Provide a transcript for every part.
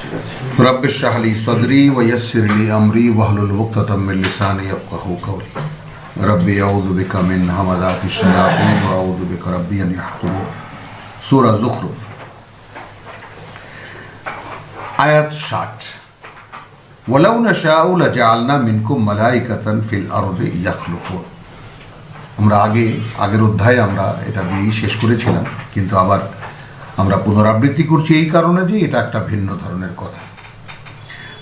Rabbi इश्रह ली सदरी व यस्सिर ली अमरी वहलुल उक़दतम मिन लिसानी यफ़क़हू क़ौली रब्बि अऊज़ु बिका मिन हमाज़ातिश शयातीन व अऊज़ु बिका रब्बि अन यहज़ुरून। सूरा ज़ुख़रुफ़ आयत 60। वलौ नशाउ लजअलना मिनकुम मलाइकातन फिल अर्दि यख़लुफ़ून। আমরা আগের অধ্যায়ে আমরা এটা দিয়েই শেষ করেছিলাম, কিন্তু আবার আমরা পুনরাবৃত্তি করছি এই কারণে যে এটা একটা ভিন্ন ধরনের কথা।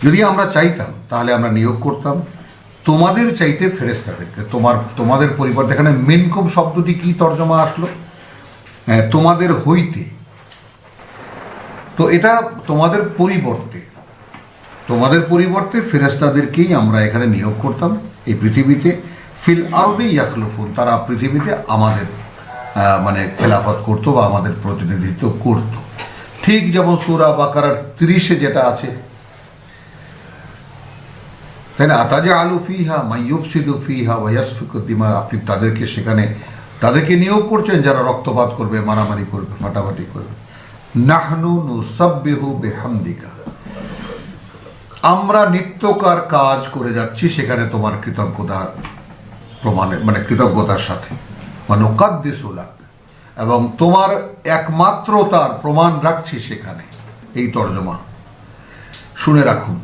যদি আমরা চাইতাম তাহলে আমরা নিয়োগ করতাম তোমাদের চাইতে ফেরেশতাদেরকে। তোমাদের পরিবর্তে, এখানে মিনকুম শব্দটি কি তর্জমা আসলো? তোমাদের হইতে। তো এটা তোমাদের পরিবর্তে ফেরেশতাদেরকেই আমরা এখানে নিয়োগ করতাম এই পৃথিবীতে। ফিল আরদি ইয়াখলুফুন, তারা পৃথিবীতে আমাদের মানে খেলাফত করতো বা আমাদের প্রতিনিধিত্ব করত। ঠিক যেমন সূরা বাকারার 30-এ যেটা আছে, তাই না? আতাজআলু ফিহা মান ইউফসিদু ফিহা ওয়া ইয়াসফিকু দিমা। আপনি তাদেরকে নিয়োগ করছেন যারা রক্তপাত করবে, মারামারি করবে, ফাটাফাটি করবে। নাহনু নুসাব্বিহু বিহামদিকা, আমরা নিত্যকার কাজ করে যাচ্ছি সেখানে তোমার কৃতজ্ঞতার প্রমাণের, মানে কৃতজ্ঞতার সাথে। ওয়ানুকাদ্দিসু লাক, এবং তোমার একমাত্রতার প্রমাণ রাখছি সেখানে। এই তর্জমা শুনে রাখুন।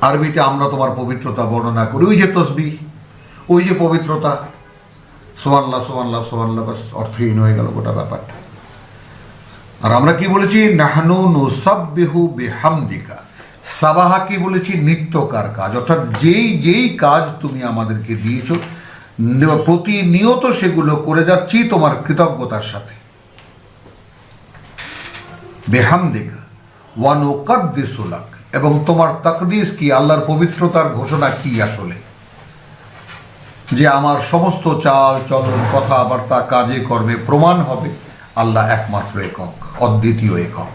আরবিতে আমরা তোমার পবিত্রতা বর্ণনা করি, ওই যে তসবিহ, ওই যে পবিত্রতা, সুবহানাল্লাহ সুবহানাল্লাহ সুবহানাল্লাহ, বাস অর্থহীন হয়ে গেল গোটা ব্যাপারটা। আর আমরা কি বলেছি? নাহনু নুসাব্বিহু বিহামদিকা। সাবাহা কি বলেছি? নিত্যকার কাজ, অর্থাৎ যেই কাজ তুমি আমাদেরকে দিয়েছ প্রতিনিয়ত সেগুলো করে যাচ্ছি তোমার কৃতজ্ঞতার সাথে। বিহামদিকা ওয়া নুকাদ্দিসু লাক, এবং তোমার তাকদিস কি, আল্লাহর পবিত্রতার ঘোষণা কি আসলে, যে আমার সমস্ত চাল চলন, কথাবার্তা, কাজে কর্মে প্রমাণ হবে আল্লাহ একমাত্র একক, অদ্বিতীয় একক।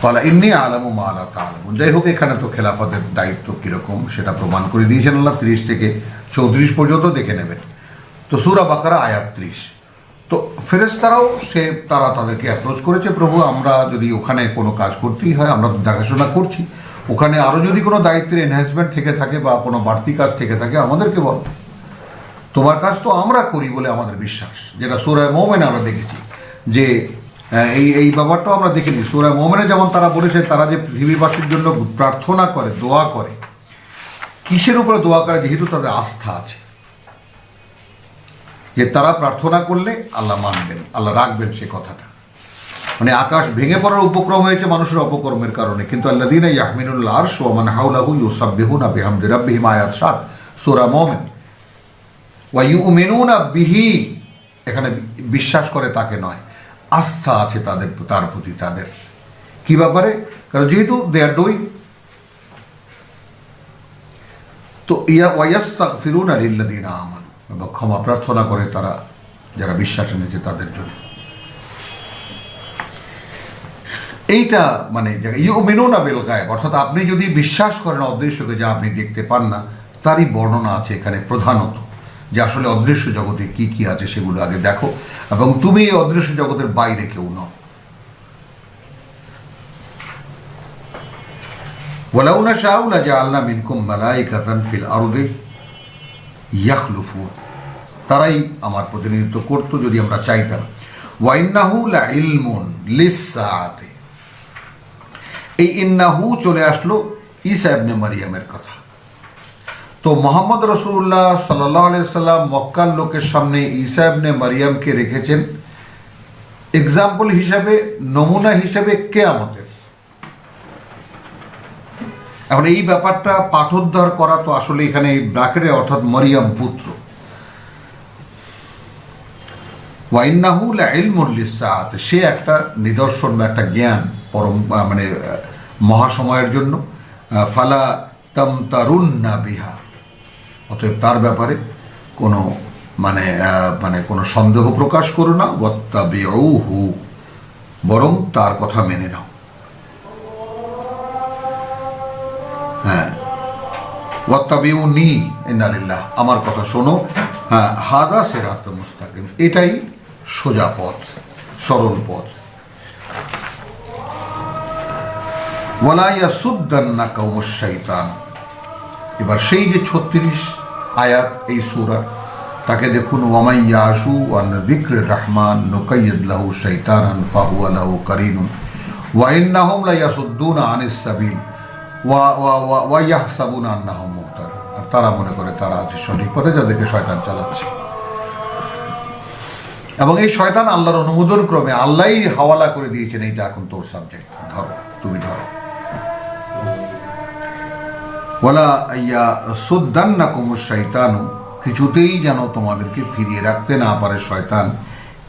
ক্বালা ইন্নী আ'লামু মা লা তা'লামুন। যাই হোক, এখানে তো খেলাফতের দায়িত্ব কীরকম সেটা প্রমাণ করে দিয়েছেন আল্লাহ। 30 থেকে 34 পর্যন্ত দেখে নেবেন। তো সূরা বাকারা আয়াত 30। তো ফেরেশতারাও তারা তাদেরকে অ্যাপ্রোচ করেছে, প্রভু আমরা যদি ওখানে কোনো কাজ করতেই হয়, আমরা দেখাশোনা করছি, ওখানে আরও যদি কোনো দায়িত্বের এনহ্যান্সমেন্ট থেকে থাকে বা কোনো বাড়তি কাজ থেকে থাকে আমাদেরকে বল। তোমার কাজ তো আমরা করি বলে আমাদের বিশ্বাস, যেটা সূরা মুমিন আমরা দেখেছি। যে এই ব্যাপারটাও আমরা দেখিনি সূরা মুমিনে, যেমন তারা বলেছে তারা যে পৃথিবীবাসীর জন্য প্রার্থনা করে, দোয়া করে, কিসের উপরে দোয়া করে? যেহেতু তাদের আস্থা আছে যে তারা প্রার্থনা করলে আল্লাহ মানবেন, আল্লাহ রাখবেন সে কথাটা। মানে আকাশ ভেঙে পড়ার উপক্রম হয়েছে মানুষের অপকর্মের কারণে, কিন্তু আল্লাযীনা ইয়াহমিলুল আরশ ওয়া মান হাওলাহু ইউসাব্বিহুনা বিহামদি রাব্বিহিম, আয়াত 7 সূরা মুমিন। ওয়া ইউমিনুনা বিহি, এখানে বিশ্বাস করে তাকে নয়, আস্থা আছে তার প্রতি। তাদের কি ব্যাপারে? কারণ যেহেতু দে আর ডুইং। তো ওয়া ইস্তাগফিরুনা লিল্লাযীনা আমানু, এবং ক্ষমা প্রার্থনা করে তারা যারা বিশ্বাস এনেছে তাদের জন্য। এইটা মানে ইউমিনুনা বিল গায়ব, অর্থাৎ আপনি যদি বিশ্বাস করেন অদৃশ্যকে, যা আপনি দেখতে পান না, তারই বর্ণনা আছে এখানে প্রধানত। যে আসলে অদৃশ্য জগতে কি কি আছে সেগুলো আগে দেখো, এবং তুমি এই অদৃশ্য জগতের বাইরে কেউ নও। ওয়ালাউ নাশাউ লাজআলনা মিনকুম মালাইকাতান ফিল আরদি ইয়াখলুফুন, তারাই আমার প্রতিনিধিত্ব করতো যদি আমরা চাইতাম। ওয়া ইন্নাহু লাইলমুন লিসসাআতি, এই ইন্নাহু চলে আসলো ঈসা ইবনে মারইয়ামের কথা। তো মুহাম্মদ রাসূলুল্লাহ সাল্লাল্লাহু আলাইহি সাল্লাম মক্কার লোকের সামনে ঈসা ইবনে মারইয়ামকে রেখেছেন এক্সাম্পল হিসাবে, নমুনা হিসাবে কিয়ামতের। এখন এই ব্যাপারটা পাঠোদ্ধার করা তো আসলে এখানে ব্র্যাকেটে, অর্থাৎ মারইয়াম পুত্র। ওয়া ইন্নাহু লাইলমুন লিসসাআত, সে একটা নিদর্শন বা একটা জ্ঞান পরম, মানে মহাসময়ের জন্য। ফালা তামতারুন্না বিহা, অতএব তার ব্যাপারে কোনো কোনো সন্দেহ প্রকাশ করো না। ওয়াত্তাবিউহু, বরং তার কথা মেনে নাও। হ্যাঁ, ওয়াত্তাবিউনি ইন্না লিল্লাহ, আমার কথা শোনো। হ্যাঁ, হাদা সিরাতুল মুস্তাকিম, এটাই সোজা পথ। সরল পথ। ওয়ালা ইয়াসুদ্দান্নাকা শাইতান। এবার সেই যে 36 আয়াত এই সূরা, তাকে দেখুন, ওয়ামাই ইয়াশু আন যিকরির রহমান নুকাইয়িদ লাহু শাইতানান ফাহুয়া লাহু কারিনুন ওয়া ইন্নাহুম লা ইয়াসুদ্দুনা আনিস সাবিল ওয়া ইয়াহসাবুনা আন্নাহুম মুহতাদুন। আর তারা মনে করে তারা আছে সঠিক পথে, যাদেরকে শয়তান চালাচ্ছে। এবং এই শয়তান আল্লাহর অনুমোদন ক্রমে আল্লাহই হাওয়ালা করে দিয়েছেন, এইটা এখন তোর সাবজেক্ট, ধরো, তুমি ধরো। ওয়ালা ইয়াসুদ্দান্নাকুমুশ শাইতানু, কিছুতেই যেন তোমাদেরকে ফিরিয়ে রাখতে না পারে শয়তান।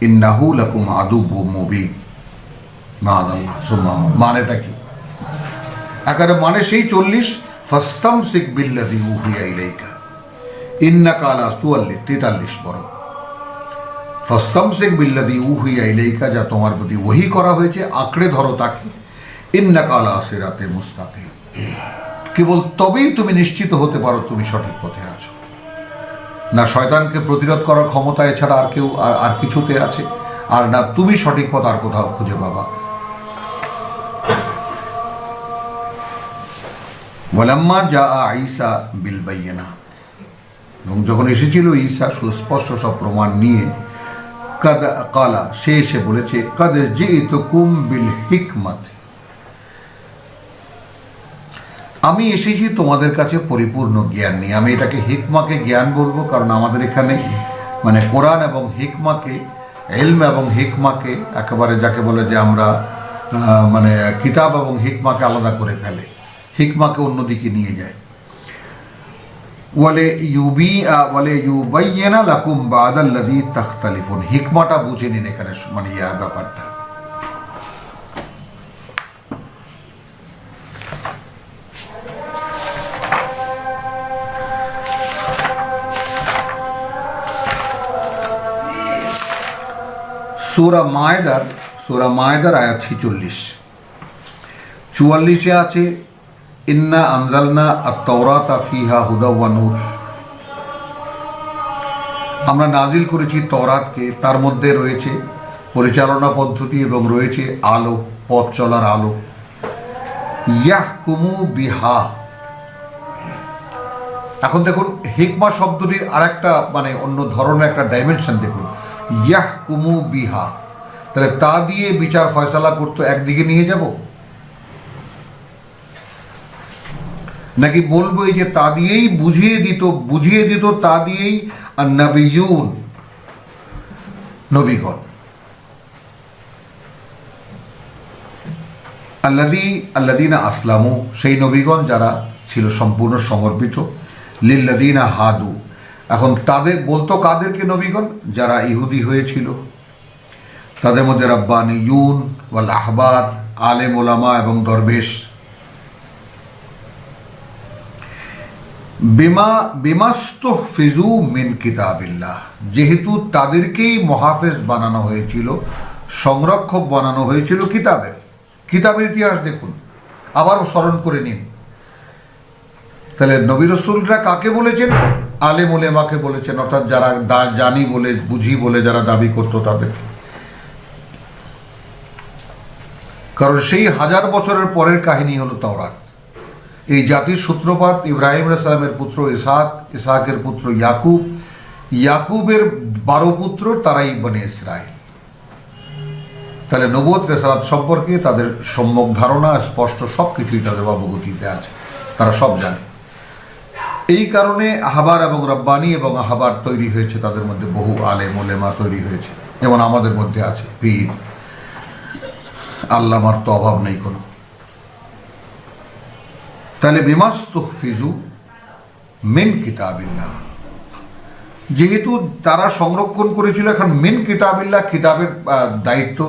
ইন্নাহু লাকুম আদুব্বুম মুবিন। মাআযাল্লাহ। মানেটা কি? একারে মানে সেই 40, ফাস্তামসিক বিল্লাযী উহিয়া ইলাইকা ইন্নাকা আলা 43 বড়। ফাস্তামসিক বিল্লাযী উহিয়া ইলাইকা, যা তোমার প্রতি ওহী করা হয়েছে, আঁকড়ে ধরো তাকে। ইন্নাকা আলা সিরাতে মুস্তাকিম, কেবল তবেই তুমি নিশ্চিত হতে পারো তুমি সঠিক পথে আছো। না শয়তানকে প্রতিরোধ করার ক্ষমতা এছাড়া আর কেউ আর কিছুতে আছে, আর না তুমি সঠিক পথ আর কোথাও খুঁজে পাবা। ওয়ালাম্মা জাআ ঈসা বিল বায়িনাত, এবং যখন এসেছিল ঈসা সুস্পষ্ট সব প্রমাণ নিয়ে, কাদ কালা, সে এসে বলেছে, কাদ জিতুকুম বিল হিকমাত, আমি এসেছি তোমাদের কাছে পরিপূর্ণ জ্ঞান নিয়ে। আমি এটাকে হিকমাকে জ্ঞান বলবো, কারণ আমাদের এখানে মানে কোরআন এবং হিকমাকে, ইলম এবং হিকমাকে একেবারে যাকে বলে যে আমরা মানে কিতাব এবং হিকমাকে আলাদা করে ফেলে, হিকমাকে অন্যদিকে নিয়ে যায়। ওয়ালে ইউবাইয়িনা লাকুম বাদাল্লাযী তাখতালিফুন, হিকমাটা বুঝে নিন এখানে, মানে ইয়ার ব্যাপারটা। সূরা মায়েদার আয়াত 44 আছে, ইন্না আনজালনা আত-তাওরাতা ফিহা হুদা ওয়া নূর, আমরা নাজিল করেছি তওরাতকে, তার মধ্যে রয়েছে পরিচালনা পদ্ধতি এবং রয়েছে আলো, পথ চলার আলো। ইয়াহকুমু বিহা, এখন দেখুন হিকমা শব্দটির আরেকটা মানে অন্য ধরনের একটা ডাইমেনশন দেখুন। ইয়াহকুমু বিহা, তাহলে তা দিয়ে বিচার ফয়সালা করতে একদিকে নিয়ে যাব, নাকি বলবো এই যে তা দিয়েই বুঝিয়ে দিত তা দিয়েই আর নবিয়ুন, নবীগণ। আল্লাযীনা আসলামু, সেই নবীগণ যারা ছিল সম্পূর্ণ সমর্পিত। লিল্লাযীনা হাদু, এখন তাদের বলতো কাদেরকে নবীগণ? যারা ইহুদি হয়েছিল, তাদের মধ্যে রাব্বানিয়ুন ওয়াল আহবার, আলেম ওলামা এবং দরবেশ। বিমাস্তুহফিজু মিন কিতাবিল্লাহ, যেহেতু তাদেরকেই মুহাফেজ বানানো হয়েছিল, সংরক্ষক বানানো হয়েছিল কিতাবের ইতিহাস দেখুন, আবারও স্মরণ করে নিন। তাহলে নবী রাসূলরা কাকে বলেছেন? আলেম ওলেমাকে বলেছেন, অর্থাৎ যারা জানি বলে বুঝি বলে যারা দাবি করতো তাদের। কারণ সেই 1000 বছরের পরের কাহিনী হলো তাওরাত। এই জাতির সূত্রপাত ইব্রাহিম আলাইহিস সালামের পুত্র ইসহাক, ইসহাকের পুত্র ইয়াকুব, ইয়াকুবের 12 পুত্র, তারাই বনে ইসরাইল। তাহলে নবুয়ত রিসালাত সম্পর্কে তাদের সম্যক ধারণা স্পষ্ট, সব কিছুই তাদের অবগতিতে আছে, তারা সব জানে। এই কারণে আহবার এবং রব্বানি এবং আহবার তৈরি হয়েছে, তাদের মধ্যে বহু আলেম ওলেমা তৈরি হয়েছে, যেমন আমাদের মধ্যে আছে পীর, আল্লামার তো অভাব নেই কোনো। তাহলে বিমাস্তুহফিজু মিন কিতাবিল্লাহ, যেহেতু তারা সংরক্ষণ করেছিল, এখন মিন কিতাবিল্লাহ, কিতাবের দায়িত্ব,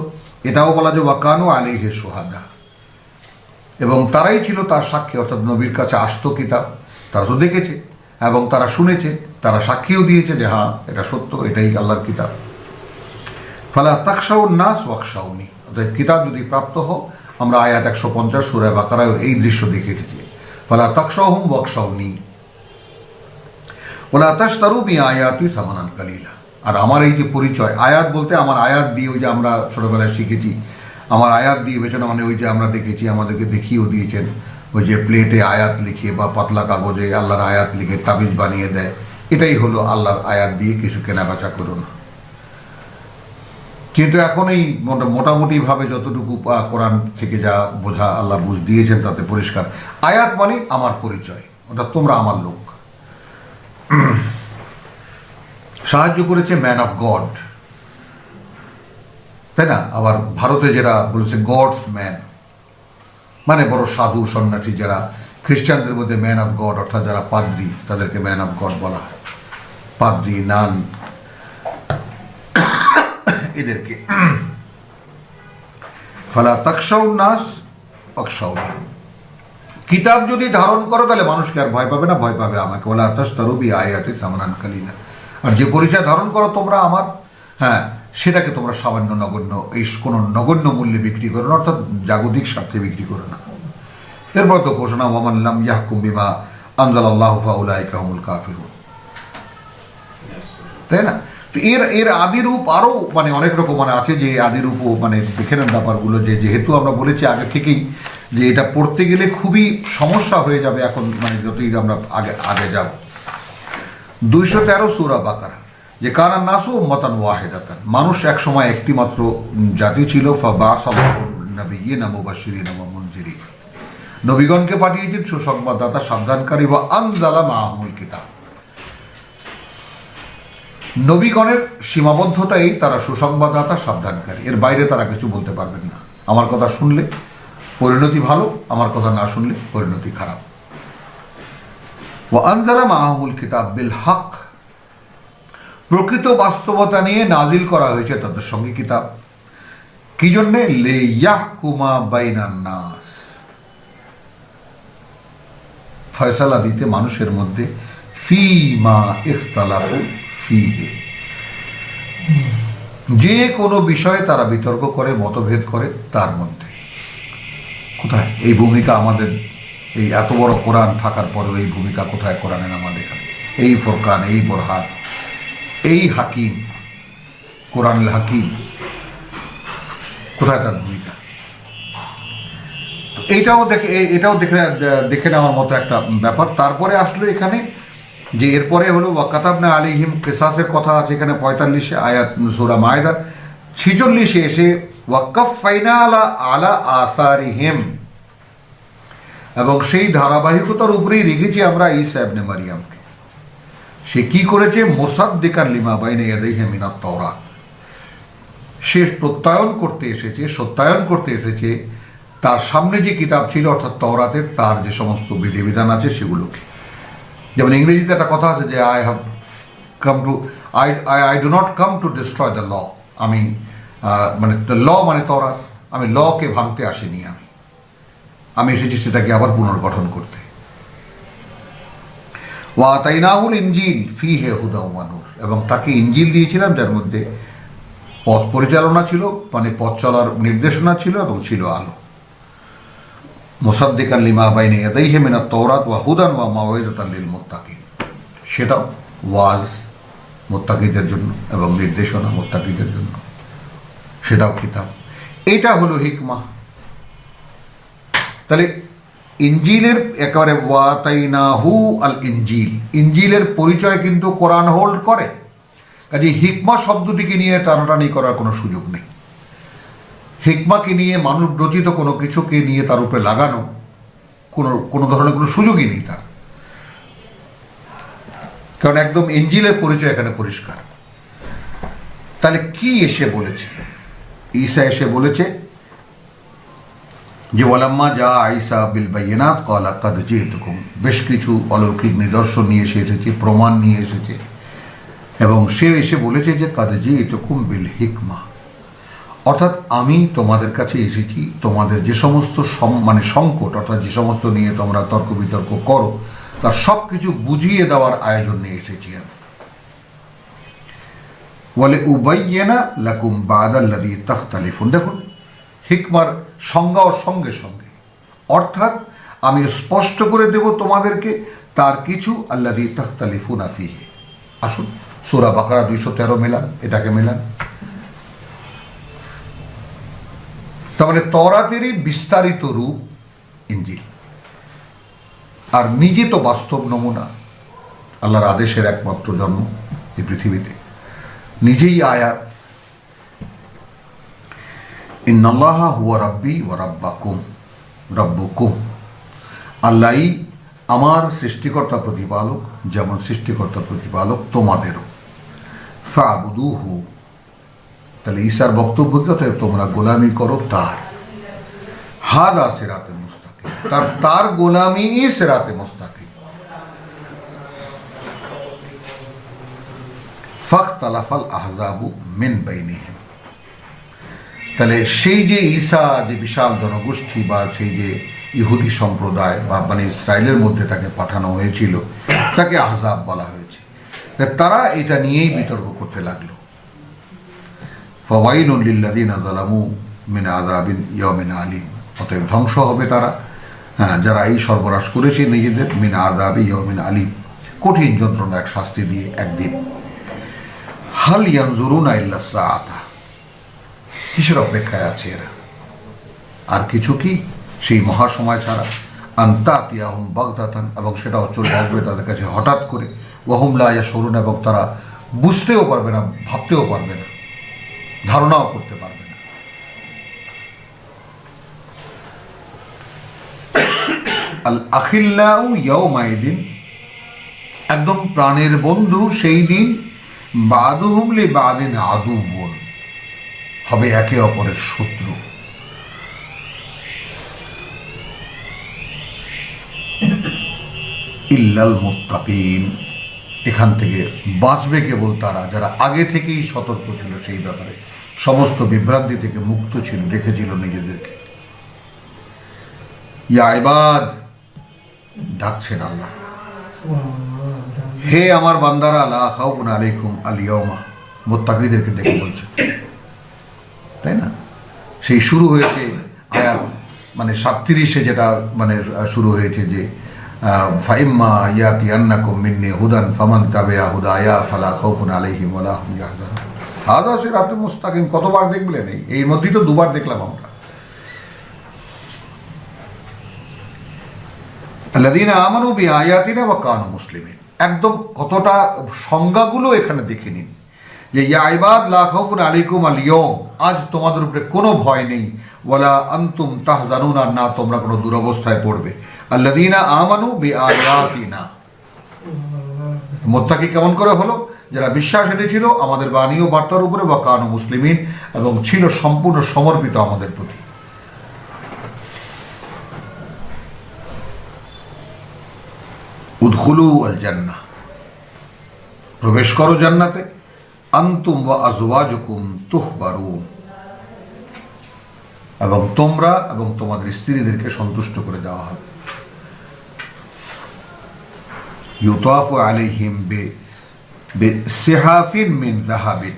এটাও বলা যে ওয়াকানু আলাইহি শুহাদা, এবং তারাই ছিল তার সাক্ষী, অর্থাৎ নবীর কাছে আসতো কিতাব, তারা তো দেখেছে এবং তারা শুনেছে, তারা সাক্ষীও দিয়েছে যে হ্যাঁ এটা সত্য, এটাই আল্লাহর কিতাব। ফালা তাখশাউন নাস ওয়াখশাউনি, অর্থাৎ কিতাব যদি প্রাপ্ত হও, আমরা আয়াত 150 সূরা বাকারায় এই দৃশ্য দেখে এসেছি। ফালা তাখশাউহুম ওয়াখশাউনি ওয়ালা তাশতারু বিআয়াতি সামানান কালিলা, আর আমার এই যে পরিচয়, আয়াত বলতে আমার আয়াত দিয়ে, ওই যে আমরা ছোটোবেলায় শিখেছি, আমার আয়াত দিয়ে বেচানো মানে ওই যে আমরা দেখেছি, আমাদেরকে দেখিয়েও দিয়েছেন, ওই যে প্লেটে আয়াত লিখে বা পাতলা কাগজে আল্লাহর আয়াত লিখে তাবিজ বানিয়ে দেয়, এটাই হলো আল্লাহর আয়াত দিয়ে কিছু কেনাবেচা করুন। কিন্তু এখন এই মোটামুটিভাবে যতটুকু কোরআন থেকে যা বোঝা আল্লাহ বুঝ দিয়েছেন তাতে পরিষ্কার, আয়াত মানে আমার পরিচয়, ওটা তোমরা আমার লোক। সাহায্য করেছে ম্যান অফ গড, তাই না? আবার ভারতে যারা বলেছে গডস ম্যান, মানে বড় সাধু সন্ন্যাসী যারা, খ্রিস্টানদের মধ্যে ম্যান অফ গড অর্থাৎ যারা পাদ্রী, তাদেরকে ম্যান অফ গড বলা হয়, পাদ্রী, নান, এদেরকে। ফালা তাকশাউ নাস অকশাউনি, কিতাব যদি ধারণ করো তাহলে মানুষকে আর ভয় পাবে না, ভয় পাবে আমাকে। ওয়ালা তাশতারু বি আয়াতি সামানান কালিলা, আর যে পরিচয় ধারণ করো তোমরা আমার, হ্যাঁ, সেটাকে তোমরা সামান্য নগণ্য, এই কোনো নগণ্য মূল্যে বিক্রি করো না, অর্থাৎ জাগতিক স্বার্থে বিক্রি করো না। এরপর তো ঘোষণা, ওয়ামান লাম ইয়াহকুম বিমা আনজালাল্লাহু ফাউলাইকা হুমুল কাফিরুন, তাই না? তো এর আদিরূপ আরও মানে অনেক রকম মানে আছে, যে আদিরূপও মানে দেখে নেন ব্যাপারগুলো, যে যেহেতু আমরা বলেছি আগে থেকেই যে এটা পড়তে গেলে খুবই সমস্যা হয়ে যাবে এখন, মানে যতই আমরা আগে যাব। 213 সূরা বাকারা, যে কানান নাসু উম্মাতান ওয়াহিদাতান, মানুষ এক সময় একটি মাত্র জাতি ছিল। ফাবাসাল্লাহু নাবিয়্যিনা মুবাশশিরিনা ওয়া মুনজিরিন, নবীগণকে পাঠিয়েছেন সুসংবাদদাতা, সাবধানকারী। ওয়া আনজালা মাআহুল কিতাব, নবীগণের সীমাবদ্ধতা এই, তারা সুসংবাদদাতা, সাবধানকারী, এর বাইরে তারা কিছু বলতে পারবেন না। আমার কথা শুনলে পরিণতি ভালো, আমার কথা না শুনলে পরিণতি খারাপ। ওয়া আনজালা মাআহুল কিতাব বিল হক, প্রকৃত বাস্তবতা নিয়ে নাজিল করা হয়েছে তাদের সঙ্গে কিতাব। কি জন্যে? লিয়াহকুমা বাইনান নাস, ফয়সালা দিতে মানুষের মধ্যে, ফিমা ইখতালাফু ফিহি, যে কোনো বিষয়ে তারা বিতর্ক করে, মতভেদ করে, তার মধ্যে। কোথায় এই ভূমিকা আমাদের, এই এত বড় কোরআন থাকার পরেও এই ভূমিকা কোথায় কোরআনের আমাদের এখানে? এই ফোরকান, এই বোরহান, এই হাকিম, কোরআনুল হাকিম, কোথায় তার ভূমিকা? তো এটাও দেখে নেওয়ার মতো একটা ব্যাপার। তারপরে আসলো এখানে যে এরপরে হলো ওয়াকাতাবনা আলাইহিম কিসাসের কথা আছে এখানে 45 আয়াত সূরা মায়দার। 46 এসে ওয়াকাফাইনা আলা আসারিহিম, এবং সেই ধারাবাহিকতার উপরেই রেখেছি আমরা ঈসা ইবনে মারিয়ামকে। সে কি করেছে? মুসাদ্দিকান লিমা বাইনা ইয়াদাইহি মিনাত তাওরাত, সে সত্যায়ন করতে এসেছে তার সামনে যে কিতাব ছিল অর্থাৎ তাওরাতের, তার যে সমস্ত বিধিবিধান আছে সেগুলোকে। যেমন ইংরেজিতে একটা কথা আছে যে I do not come to destroy the law, আমি মানে দ্য ল মানে তাওরাত, আমি লকে ভাঙতে আসিনি, আমি এসেছি সেটাকে আবার পুনর্গঠন করতে। ওয়া আতাইনাহুল ইনজিল ফীহি হুদা ওয়া নূর, এবং তাকে ইনজিল দিয়েছিলাম যার মধ্যে পথ পরিচালনা ছিল, মানে পথ চলার নির্দেশনা ছিল এবং ছিল আলো। মুসাদ্দিকান লিমা বাইনা ইয়াদাইহি মিনাত তাওরাত ওয়া হুদান ওয়া মাওইযাতান লিল মুত্তাকিন, সেটাও ওয়াজ মুত্তাকিদের জন্য এবং নির্দেশনা মুত্তাকিদের জন্য, সেটাও কিতাব। এটা হলো হিকমা। তাহলে ইনজিলের একেবারে ওয়াতাইনাহু আল ইনজিল, ইনজিলের পরিচয় কিন্তু কোরআন হোল্ড করে, কাজে হিকমা শব্দটিকে নিয়ে টানাটানি করার কোনো সুযোগ নেই। হিকমাকে নিয়ে মানুষ রচিত কোনো কিছুকে নিয়ে তার উপরে লাগানো কোনো ধরনের কোনো সুযোগই নেই তার, কারণ একদম ইনজিলের পরিচয় এখানে পরিষ্কার। তাহলে কি এসে বলেছে? ঈসা এসে বলেছে যে ওয়ালাম্মা যা ঈসা বিল বাইয়িনাত ক্বালা কাদ জিতুকুম, বেশ কিছু অলৌকিক নিদর্শন নিয়ে এসেছে, প্রমাণ নিয়ে এসেছে, এবং সে এসে বলেছে যে কাদ জিতুকুম বিল হিকমা, অর্থাৎ আমি তোমাদের কাছে এসেছি তোমাদের যে সমস্ত মানে সংকট, অর্থাৎ যে সমস্ত নিয়ে তোমরা তর্ক বিতর্ক করো তার সব কিছু বুঝিয়ে দেওয়ার আয়োজন নিয়ে এসেছি আমি। ওয়ালে উবাইয়িনা লাকুম বাদাল্লাযী তাখতালিফুন, দেখুন হিকমার সংজ্ঞাও সঙ্গে সঙ্গে, অর্থাৎ আমি স্পষ্ট করে দেব তোমাদেরকে তার কিছু আল্লাযী তাখতালিফুনা ফীহি। আসুন সূরা বাকারা 213 মেলান, এটাকে মেলান। তার মানে তওরাতেরই বিস্তারিত রূপ ইনজিল, আর নিজে তো বাস্তব নমুনা, আল্লাহর আদেশের একমাত্র জন্ম এই পৃথিবীতে, নিজেই আয়াত। ইন্নাল্লাহা হুয়া রাব্বি ওয়া রাব্বাকুম রাব্বুকুম, আল্লাহই আমার সৃষ্টিকর্তা প্রতিপালক, যেমন সৃষ্টিকর্তা প্রতিপালক তোমাদেরও। ফাবুদুহু, তাহলে ঈসার বক্তব্য কি? অতএব তোমরা গোলামি করো তার। হাদা সিরাতে মুস্তাকিম, তার গোলামি সিরাতে মুস্তাকিম। ফাখতালাফাল আহজাবু মিন বাইনিহিম, তাহলে সেই যে ঈসা, যে বিশাল জনগোষ্ঠী বা সেই যে ইহুদি সম্প্রদায় বা মানে ইসরায়েলের মধ্যে তাকে পাঠানো হয়েছিল, তাকে আহজাব বলা হয়েছে। তারা এটা নিয়েই বিতর্ক করতে লাগলো। ফাওয়াইলুন লিল্লাযিনা যালামু মিন আযাবিন ইয়াউমিন আলীম, অতএব ধ্বংস হবে তারা, যারা এই সর্বনাশ করেছে নিজেদের, মিন আযাবি ইয়াউমিন আলীম, কঠিন যন্ত্রণা এক শাস্তি দিয়ে একদিন। হাল ইয়ানজুরুনা ইল্লা সাআতা, কিসের অপেক্ষায় আছে এরা? আর কিছু কি সেই মহাসময় ছাড়া? আনতাতিয়াহুম বাগতাতান, এবং সেটাও চলে আসবে তাদের কাছে হঠাৎ করে। ওয়াহুম লা ইয়াশউরুন, এবং তারা বুঝতেও পারবে না, ভাবতেও পারবে না, ধারণাও করতে পারবে না। আল আখিল্লাউ ইয়াউমাইদিন, একদম প্রাণের বন্ধু সেই দিন। বাদুহুম লি বাদিন আদুউন, হবে একে অপরের শত্রু। ইল্লাল মুত্তাকিন, এখান থেকে বাঁচবে কেবল তারা যারা আগে থেকেই সতর্ক ছিল, সেই ব্যাপারে সমস্ত বিভ্রান্তি থেকে মুক্ত ছিল, রেখেছিল নিজেদেরকে। ইয়া ইবাদ, ডাকছেন আল্লাহ, হে আমার বান্দারা, লা খাউফুন আলাইকুম আল ইয়াউমা, মুত্তাকিদেরকে ডেকে বলছে, তাই না? সেই শুরু হয়েছে আয়াত মানে 37-এ, যেটা মানে শুরু হয়েছে যে ফাইম্মা ইয়াতিয়ান্নাকুম মিন্নি হুদান ফামান তাবিআ হুদায়া ফালা খাউফুন আলাইহিম ওয়ালা হুম ইয়াহজানুন। হাযা সিরাতুল মুস্তাকিম কতবার দেখলেন? এই মধ্যেই তো দুবার দেখলাম আমরা। আল্লাযীনা আমানু বিআয়াতিনা ওয়া কানু মুসলিমিন, একদম কতটা সংজ্ঞাগুলো এখানে দেখে নিন। যে ইয়া ইবাদ লা খাউফুন আলাইকুম আল ইয়াউম, আজ তোমাদের উপরে কোনো ভয় নেই। ওয়ালা আনতুম তাহজানুন, আর না তোমরা কোনো দুরবস্থায় পড়বে। আল্লাযীনা আমানু বিআয়াতিনা, মুত্তাকি কেমন করে হলো? যারা বিশ্বাস এনেছিল আমাদের বাণী ও বার্তার উপরে, ওয়া কানু মুসলিমিন, এবং ছিল সম্পূর্ণ সমর্পিত আমাদের প্রতি। উদখুলু আল জান্নাহ, প্রবেশ করো জান্নাতে। আনতুম ওয়া আজওয়াজুকুম তুহবারুন, এবং তোমরা এবং তোমাদের স্ত্রীদেরকে সন্তুষ্ট করে দেওয়া হবে। ইউতাফু আলাইহিম বিসিহাফিন মিন যাহাবিন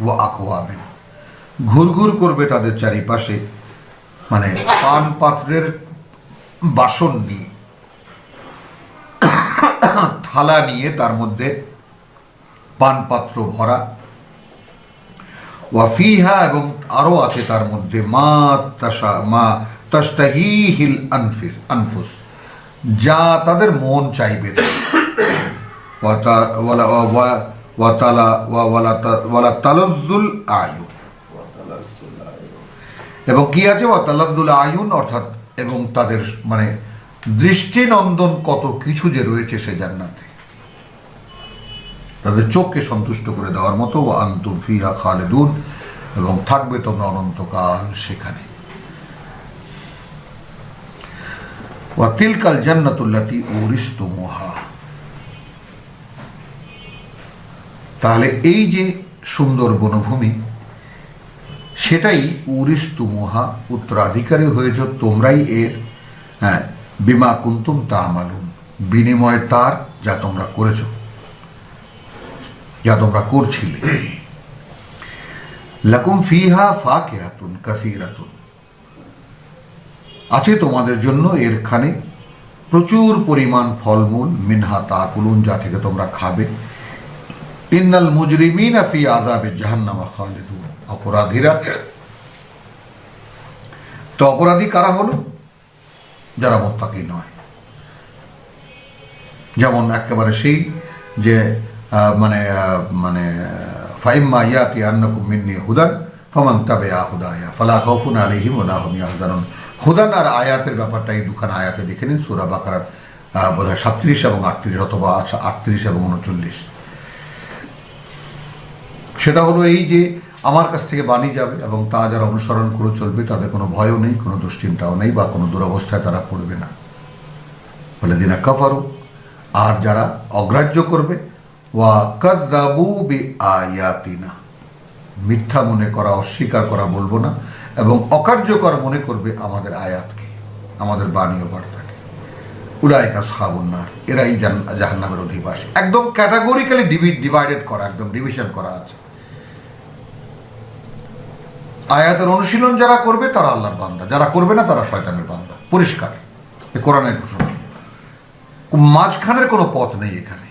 ওয়া আকওয়াবিন, ঘুরঘুর করবে তাদের চারিপাশে, মানে পান পাত্রের বাসন নিয়ে, থালা নিয়ে, তার মধ্যে পানপাত্র ভরা। ওয়াফিহা, এবং আরো আছে তার মধ্যে, মা তাশতাহিহিল আনফুস, যা তাদের মন চাইবে। ওয়ালা তালাজ্জুল আয়ুন, এবং কি আছে? ওয়া তালাজ্জুল আয়ুন, অর্থাৎ এবং তাদের মানে দৃষ্টিনন্দন কত কিছু যে রয়েছে সে জান্নাতে, তাদের চোখকে সন্তুষ্ট করে দেওয়ার মতো। ওয়া আনতুম ফিহা খালিদুন, এবং থাকবে তোমরা অনন্তকাল সেখানে। ওয়া তিলকাল জান্নাতুল্লাতী উরিসতুমুহা, তাহলে এই যে সুন্দর বনভূমি, সেটাই উরিসতুমুহা, উত্তরাধিকারী হয়েছ তোমরাই এর। হ্যাঁ, বিমা কুনতুম তা'মালুন, বিনিময় তার যা তোমরা করেছ, যা তোমরা করছিলে। লাকুম ফিহা ফাকিহাতুন কাসীরাতুন, আছে তোমাদের জন্য এরখানে প্রচুর পরিমাণ ফলমূল। মিনহা তাকুলুন, যা থেকে তোমরা খাবে। ইন্নাল মুজরিমিনা ফি আযাবি জাহান্নাম খালিদুন, অপরাধীরা, তো অপরাধী কারা হলো? যারা মুত্তাকি নয়। যেমন একেবারে সেই যে মানে মানে ফাইম্মা ইয়াতি আন্নাকুম মিন্নি হুদান ফামান তাবিআ হুদায়া ফালা খাউফুন আলাইহিম ওয়ালা হুম ইয়াহজানুন। হুদান আর আয়াতের ব্যাপারটা এই দুখানা আয়াতে দেখে নিন, সূরা বাকারার বোধহয় 37 এবং 38 অথবা 38 এবং 39। সেটা হলো এই যে আমার কাছ থেকে বাণী যাবে এবং তা যারা অনুসরণ করে চলবে তাদের কোনো ভয়ও নেই, কোনো দুশ্চিন্তাও নেই, বা কোনো দুরবস্থায় তারা পড়বে না। ওয়াল্লাযীনা কাফারু, আর যারা অগ্রাহ্য করবে, ওয়া কাযযাবু বিআয়াতিনা, মিথ্যা মনে করা, অস্বীকার করা বলবো না, এবং অকার্যকর মনে করবে আমাদের আয়াতকে, আমাদের বাণী ও বার্তাকে, উলাইকা আসহাবুন নার, এরাই জাহান্নামের অধিবাসী। একদম ক্যাটাগরিক্যালি ডিভাইডেড করা, একদম ডিভিশন করা আছে। আয়াতের অনুশীলন যারা করবে তারা আল্লাহর বান্দা, যারা করবে না তারা শয়তানের বান্দা। পরিষ্কার, এ কোরআনের ঘোষণা, মাঝখানের কোনো পথ নেই এখানে।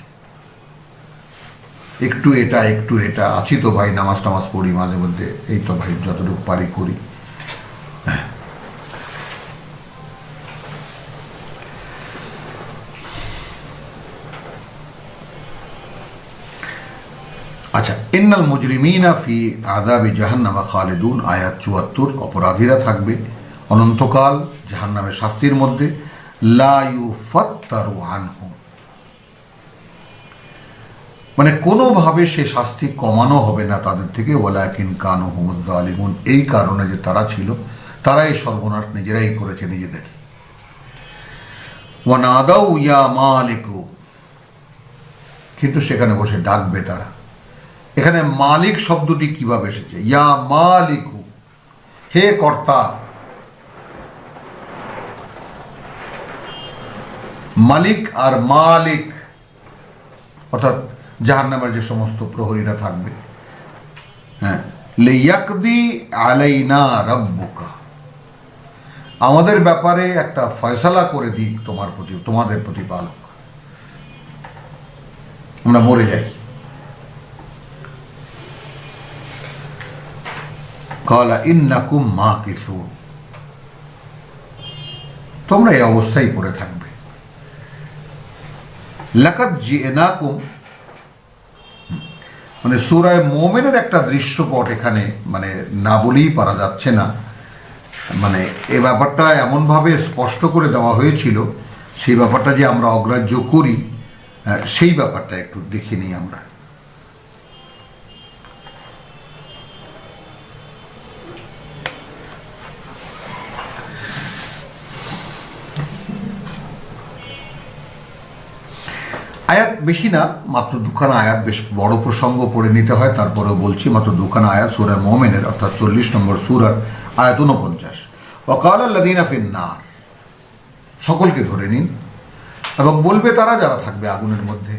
একটু এটা একটু এটা, আছি তো ভাই, নামাজ টামাজ পড়ি মাঝে মধ্যে, এই তো ভাই যতটুকু পারি করি। আচ্ছা, ইন্নাল মুজরিমিনা ফি আযাবি জাহান্নাম খালিদুন, আয়াত ৭৪। অপরাধীরা থাকবে অনন্তকাল জাহান্নামের শাস্তির মধ্যে। লা ইউফাত্তারু আনহুম, মানে কোনোভাবে সে শাস্তি কমানো হবে না তাদের থেকে। ওয়ালাকিন কানু হুমুয যালিমুন, এই কারণে যে তারা ছিল, তারা এই সর্বনাশ নিজেরাই করেছে নিজেদের। ওয়া নাদাউ ইয়া মালিকু, কিন্তু সেখানে বসে ডাকবে তারা। এখানে মালিক শব্দটি কিভাবে এসেছে? ইয়া মালিকু, হে কর্তা। মালিক আর মালিক, অর্থাৎ জাহান্নামের যে সমস্ত প্রহরীরা থাকবে, হ্যাঁ, লিয়াকদি আলাইনা রাব্বুকা, আমাদের ব্যাপারে একটা ফয়সালা করে দিক তোমার প্রতি, তোমাদের প্রতিপালক, আমরা মরে যাই। ক্বালা ইন্নাকুম মাকিসুন, তোমরা এই অবস্থায় পড়ে থাকবে। লাকাদ জিনাকুম, মানে সূরা মুমিনের একটা দৃশ্যপট এখানে মানে না বলেই পারা যাচ্ছে না। মানে এ ব্যাপারটা এমনভাবে স্পষ্ট করে দেওয়া হয়েছিল, সেই ব্যাপারটা যে আমরা অগ্রাহ্য করি, সেই ব্যাপারটা একটু দেখে নিই আমরা। আয়াত বেশি না, মাত্র দুখানা আয়াত, বেশ বড় প্রসঙ্গ পড়ে নিতে হয়, তারপরেও বলছি মাত্র দুখানা আয়াত সূরা মুমিনের, অর্থাৎ 40 নম্বর সূরার আয়াত 49। ওয়াকাল আল্লাযীনা ফিন নার, সকলকে ধরে নিন, এবং বলবে তারা যারা থাকবে আগুনের মধ্যে,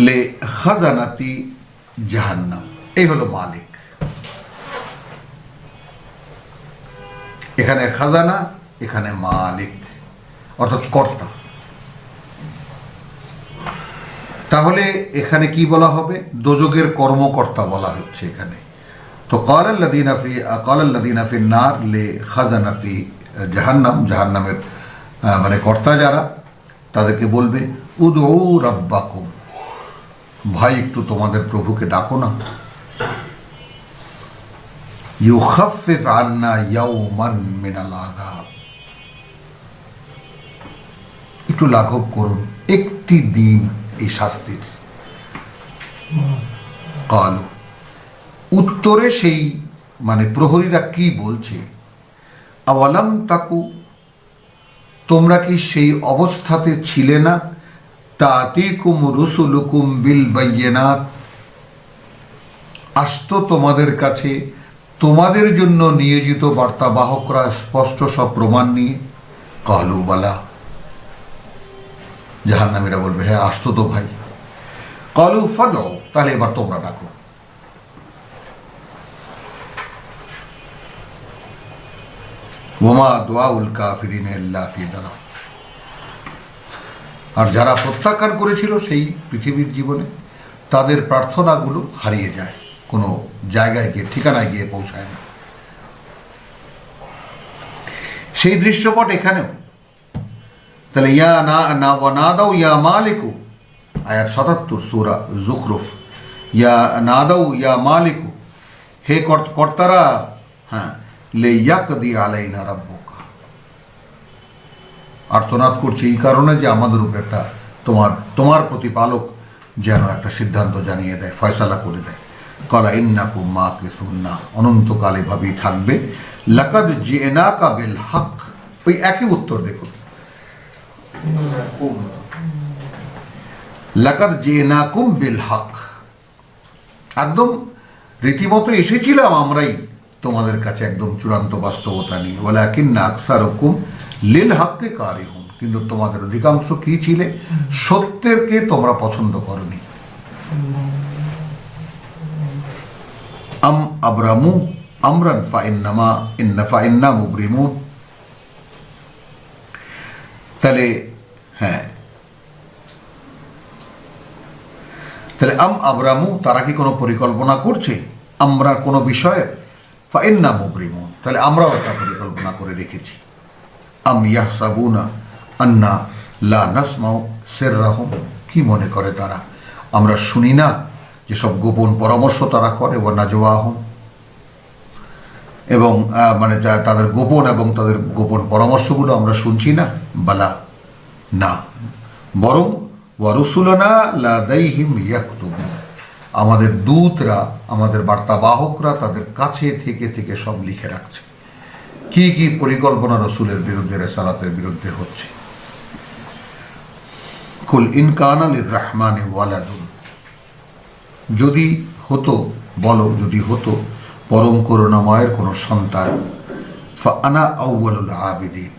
লে খাজানাতি জাহান্নাম, এই হলো মালিক। এখানে খাজানা, এখানে মালিক, অর্থাৎ কর্তা। তাহলে এখানে কি বলা হবে? দোজখের কর্মকর্তা বলা হচ্ছে এখানে। তো কালাল্লাযীনা ফিন নার লে খাজানাতি জাহান্নাম, জাহান্নামের মানে কর্তা যারা, তাদেরকে বলবে উদউ রাব্বাকুম, ভাই একটু তোমাদের প্রভুকে ডাকো না। ইউখাফফিফ আন্না ইয়াওমান মিনাল আযাব, একটু লাঘব করুন একটি দিন এই শাস্তির। কালু, উত্তরে সেই মানে প্রহরীরা কি বলছে? আওয়ালাম তাকু, তোমরা কি সেই অবস্থাতে ছিলে না? তাতিকুম রুসুলুকুম বিল বাইয়িনাত, আসতো তোমাদের কাছে তোমাদের জন্য নিয়োজিত বার্তাবাহকরা স্পষ্ট সব প্রমাণ নিয়ে। কালু বালা, জাহান্নামীরা বলবে হ্যাঁ আসতো তো ভাই। কালু ফাদাও, তাহলে এবার তোমরা ডাকো। ওমা দুআউল কাফিরিনা ইল্লা ফি দালাল, আর যারা প্রত্যাখ্যান করেছিল সেই পৃথিবীর জীবনে, তাদের প্রার্থনাগুলো হারিয়ে যায়, কোনো জায়গায় গিয়ে ঠিকানায় গিয়ে পৌঁছায় না। সেই দৃশ্যপট এখানেও। তাহলে ইয়া না নাদাউ ইয়া মালিকু, আয়াত 77 সূরা যুখরুফ, ইয়া নাদাউ ইয়া মালিকু, হে কর্তারা, হ্যাঁ, লে ইয়াকদি আলাইনা রাব্বুকা, আর্তনাদ করছে এই কারণে যে আমাদের উপর একটা তোমার প্রতিপালক যেন একটা সিদ্ধান্ত জানিয়ে দেয়, ফয়সালা করে দেয়। ক্বালা ইন্নাকুম মাকিসুনা, অনন্তকাল এভাবেই থাকবে। লাকাদ জিনাকা বিল হক, ওই একই উত্তর দেখুন, লাকাদ জিনাকুম বিল হক, একদম রীতিমতো এসেছিলাম আমরাই তোমাদের কাছে একদম চূড়ান্ত বাস্তবতা নিয়ে। ওয়ালাকিন্না আকসারুকুম লিল হক্কি কারিহুন, কিন্তু তোমাদের অধিকাংশ কি ছিলে, সত্যেরকে তোমরা পছন্দ করনি। আম আবরামু আমরান ফাইন্না মুবরিমুন, তাহলে হ্যাঁ, তাহলে আম আবরামু, তারা কি কোনো পরিকল্পনা করছে আমরা কোনো বিষয়ে, ফাইন্না মুবরিমুন, তাহলে আমরাও একটা পরিকল্পনা করে রেখেছি। আম ইয়াহসাবুনা আন্না লা নাসমাউ সিররাহুম, কি মনে করে তারা আমরা শুনি না যেসব গোপন পরামর্শ তারা করে, ওয়া নাজওয়াহুম, এবং মানে তাদের গোপন এবং তাদের গোপন পরামর্শগুলো আমরা শুনছি না। বালা, না, বরং ওয়া রুসুলানা লাদাইহিম ইয়াকতুবুন, আমাদের দূতরা, আমাদের বার্তাবাহকরা তাদের কাছে থেকে থেকে সব লিখে রাখছে কি কি পরিকল্পনা রসুলের বিরুদ্ধে, রিসালাতের বিরুদ্ধে হচ্ছে। কুল ইন কানা লিররহমানি ওয়ালাদুন, যদি হতো, বলো যদি হতো পরম করুণাময়ের কোনো সন্তান, ফাআনা আউয়ালুল আবিদিন,